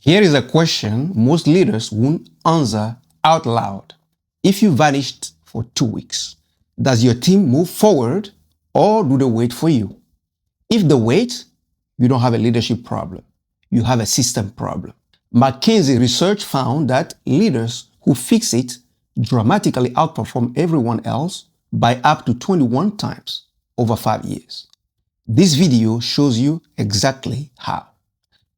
Here is a question most leaders won't answer out loud. If you vanished for 2 weeks, does your team move forward or do they wait for you? If they wait, you don't have a leadership problem. You have a system problem. McKinsey research found that leaders who fix it dramatically outperform everyone else by up to 21 times over 5 years. This video shows you exactly how.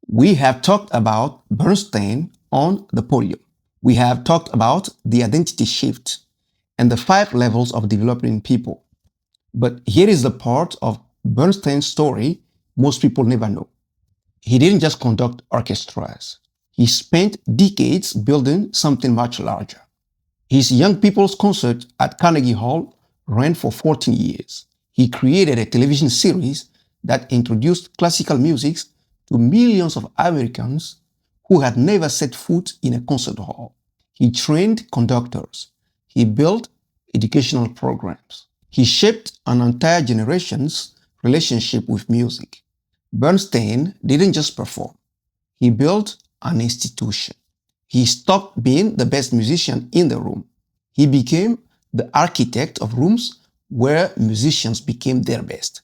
We have talked about Bernstein on the podium. We have talked about the identity shift and the 5 levels of developing people. But here is the part of Bernstein's story most people never know. He didn't just conduct orchestras. He spent decades building something much larger. His Young People's Concert at Carnegie Hall ran for 14 years. He created a television series that introduced classical music to millions of Americans who had never set foot in a concert hall. He trained conductors. He built educational programs. He shaped an entire generation's relationship with music. Bernstein didn't just perform. He built an institution. He stopped being the best musician in the room. He became the architect of rooms where musicians became their best.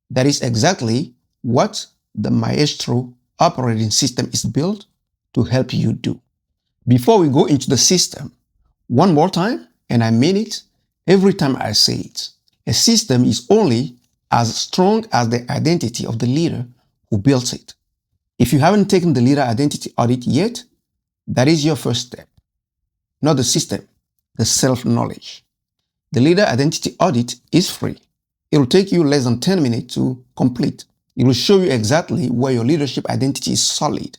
That is exactly what the Maestro Operating System is built to help you do. Before we go into the system, one more time, and I mean it every time I say it, a system is only as strong as the identity of the leader who built it. If you haven't taken the leader identity audit yet, that is your first step. Not the system, the self-knowledge. The leader identity audit is free. It will take you less than 10 minutes to complete. It will show you exactly where your leadership identity is solid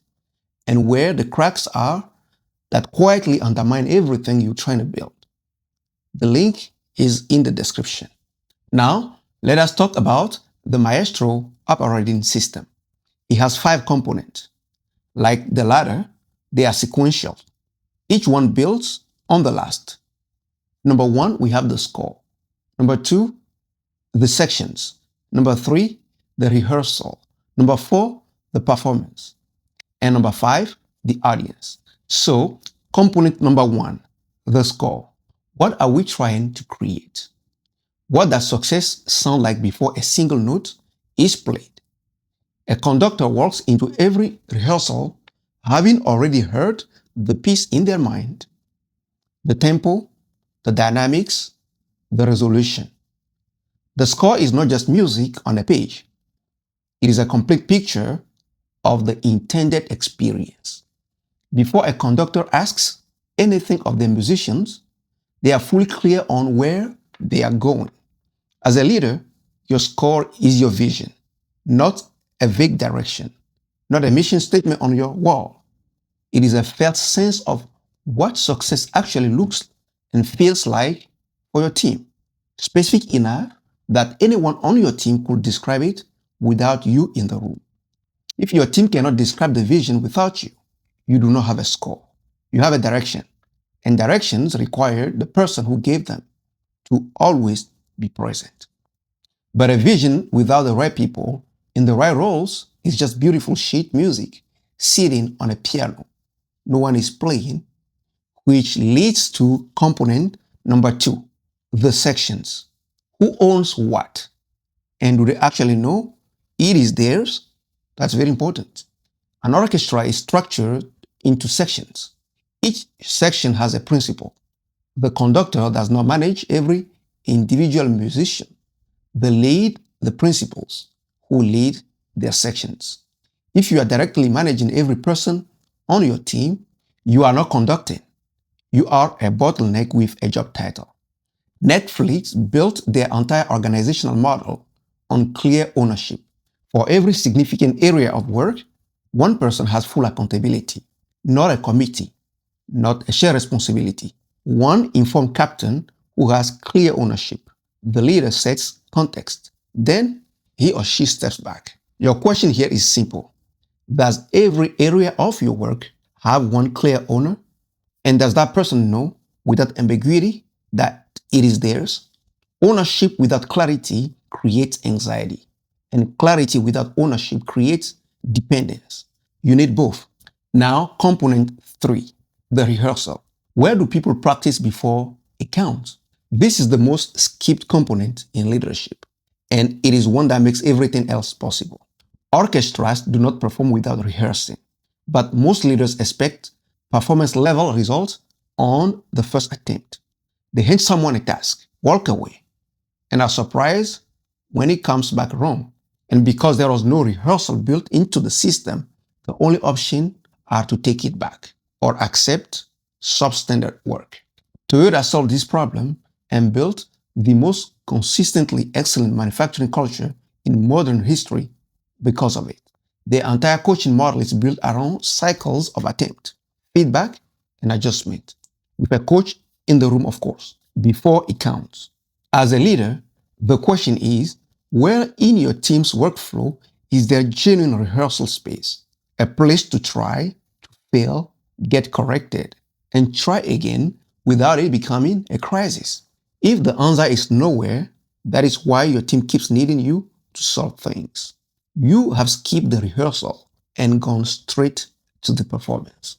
and where the cracks are that quietly undermine everything you're trying to build. The link is in the description. Now, let us talk about the Maestro Operating System. It has 5 components. Like the ladder, they are sequential. Each one builds on the last. Number 1, we have the score. Number 2, the sections. Number 3, the rehearsal. Number 4, the performance. And number 5, the audience. So, component number 1, the score. What are we trying to create? What does success sound like before a single note is played? A conductor walks into every rehearsal having already heard the piece in their mind, the tempo, the dynamics, the resolution. The score is not just music on a page. It is a complete picture of the intended experience. Before a conductor asks anything of the musicians, they are fully clear on where they are going. As a leader, your score is your vision, not a vague direction, not a mission statement on your wall. It is a felt sense of what success actually looks and feels like for your team, specific enough that anyone on your team could describe it without you in the room. If your team cannot describe the vision without you, you do not have a score. You have a direction, and directions require the person who gave them to always be present. But a vision without the right people in the right roles is just beautiful sheet music sitting on a piano. No one is playing, which leads to component number 2, the sections. Who owns what? And do they actually know it is theirs? That's very important. An orchestra is structured into sections. Each section has a principal. The conductor does not manage every individual musician. They lead the principals who lead their sections. If you are directly managing every person on your team, you are not conducting. You are a bottleneck with a job title. Netflix built their entire organizational model on clear ownership. For every significant area of work, one person has full accountability, not a committee, not a shared responsibility. One informed captain who has clear ownership. The leader sets context. Then he or she steps back. Your question here is simple. Does every area of your work have one clear owner? And does that person know without ambiguity that it is theirs? Ownership without clarity creates anxiety, and clarity without ownership creates dependence. You need both. Now, component 3, the rehearsal. Where do people practice before it counts? This is the most skipped component in leadership, and it is one that makes everything else possible. Orchestras do not perform without rehearsing, but most leaders expect performance level results on the first attempt. They hand someone a task, walk away, and are surprised when it comes back wrong. And because there was no rehearsal built into the system, the only option are to take it back or accept substandard work. Toyota solved this problem and built the most consistently excellent manufacturing culture in modern history because of it. The entire coaching model is built around cycles of attempt, feedback, and adjustment, with a coach in the room, of course, before it counts. As a leader, the question is, where in your team's workflow is there genuine rehearsal space, a place to try, to fail, get corrected, and try again without it becoming a crisis? If the answer is nowhere, that is why your team keeps needing you to solve things. You have skipped the rehearsal and gone straight to the performance.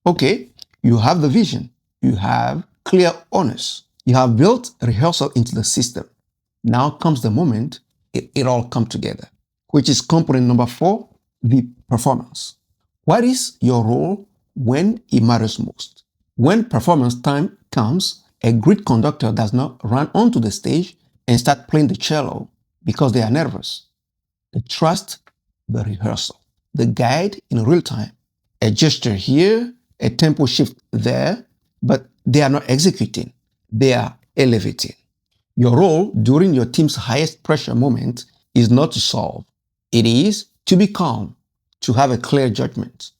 Okay, you have the vision. You have clear owners. You have built rehearsal into the system. Now comes the moment it all comes together, which is component number 4, the performance. What is your role when it matters most? When performance time comes, a great conductor does not run onto the stage and start playing the cello because they are nervous. They trust the rehearsal, the guide in real time, a gesture here, a tempo shift there, but they are not executing, they are elevating. Your role during your team's highest pressure moment is not to solve. It is to be calm, to have a clear judgment.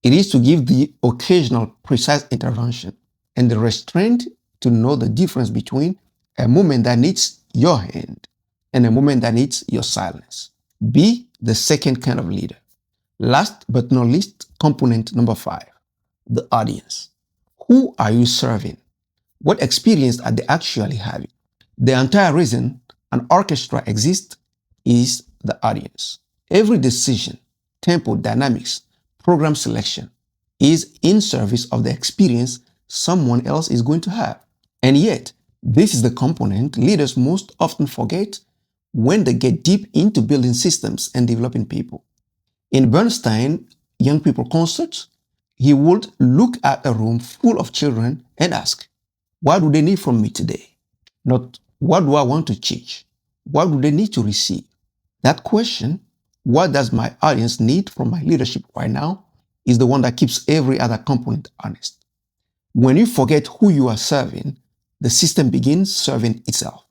It is to give the occasional precise intervention and the restraint to know the difference between a moment that needs your hand and a moment that needs your silence. Be the second kind of leader. Last but not least, component number 5, the audience. Who are you serving? What experience are they actually having? The entire reason an orchestra exists is the audience. Every decision, tempo, dynamics, program selection is in service of the experience someone else is going to have. And yet, this is the component leaders most often forget when they get deep into building systems and developing people. In Bernstein young people concerts, he would look at a room full of children and ask, what do they need from me today? Not, what do I want to teach? What do they need to receive? That question, what does my audience need from my leadership right now, is the one that keeps every other component honest. When you forget who you are serving, the system begins serving itself.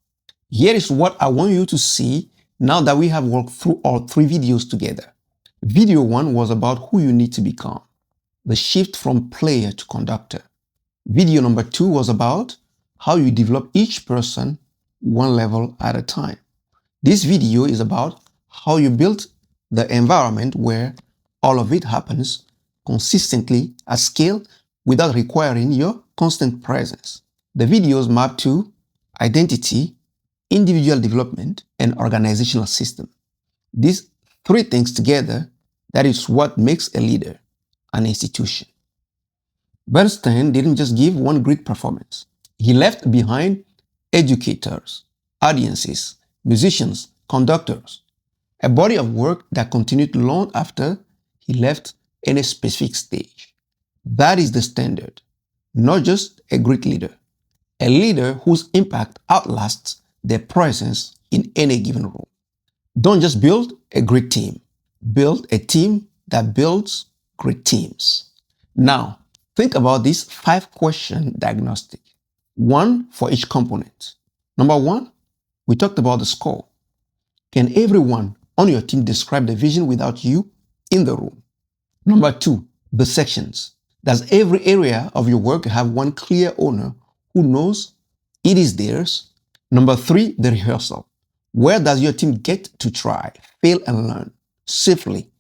Here is what I want you to see now that we have worked through all 3 videos together. Video 1 was about who you need to become, the shift from player to conductor. Video number 2 was about how you develop each person one level at a time. This video is about how you build the environment where all of it happens consistently at scale without requiring your constant presence. The videos map to identity, individual development, and organizational system. These 3 things together, that is what makes a leader an institution. Bernstein didn't just give one great performance. He left behind educators, audiences, musicians, conductors, a body of work that continued long after he left any specific stage. That is the standard, not just a great leader, a leader whose impact outlasts their presence in any given room. Don't just build a great team, build a team that builds great teams. Now, think about this 5-question diagnostic, one for each component. Number 1, we talked about the score. Can everyone on your team describe the vision without you in the room? Number 2, the sections. Does every area of your work have one clear owner who knows it is theirs? Number 3, the rehearsal. Where does your team get to try, fail, and learn safely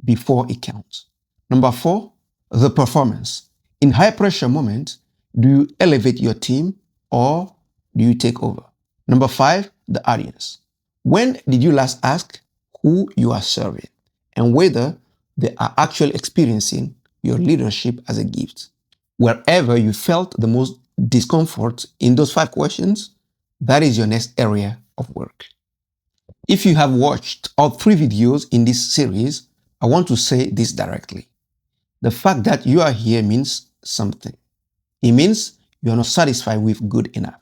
before it counts? Number 4, the performance. In high-pressure moments, do you elevate your team or do you take over? Number 5, the audience. When did you last ask who you are serving and whether they are actually experiencing your leadership as a gift. Wherever you felt the most discomfort in those 5 questions, that is your next area of work. If you have watched all 3 videos in this series, I want to say this directly. The fact that you are here means something. It means you are not satisfied with good enough.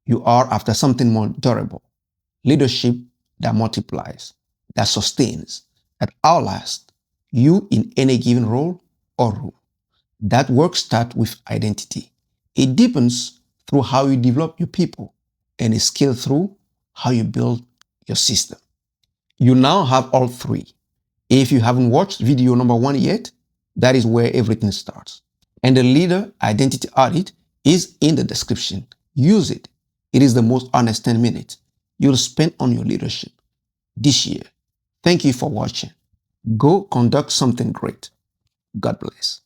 You are after something more durable. Leadership that multiplies, that sustains, that outlasts you in any given role or room. That work starts with identity. It deepens through how you develop your people, and is scaled through how you build your system. You now have all 3. If you haven't watched video number 1 yet, that is where everything starts. And the leader identity audit is in the description. Use it. It is the most honest 10 minutes you'll spend on your leadership this year. Thank you for watching. Go conduct something great. God bless.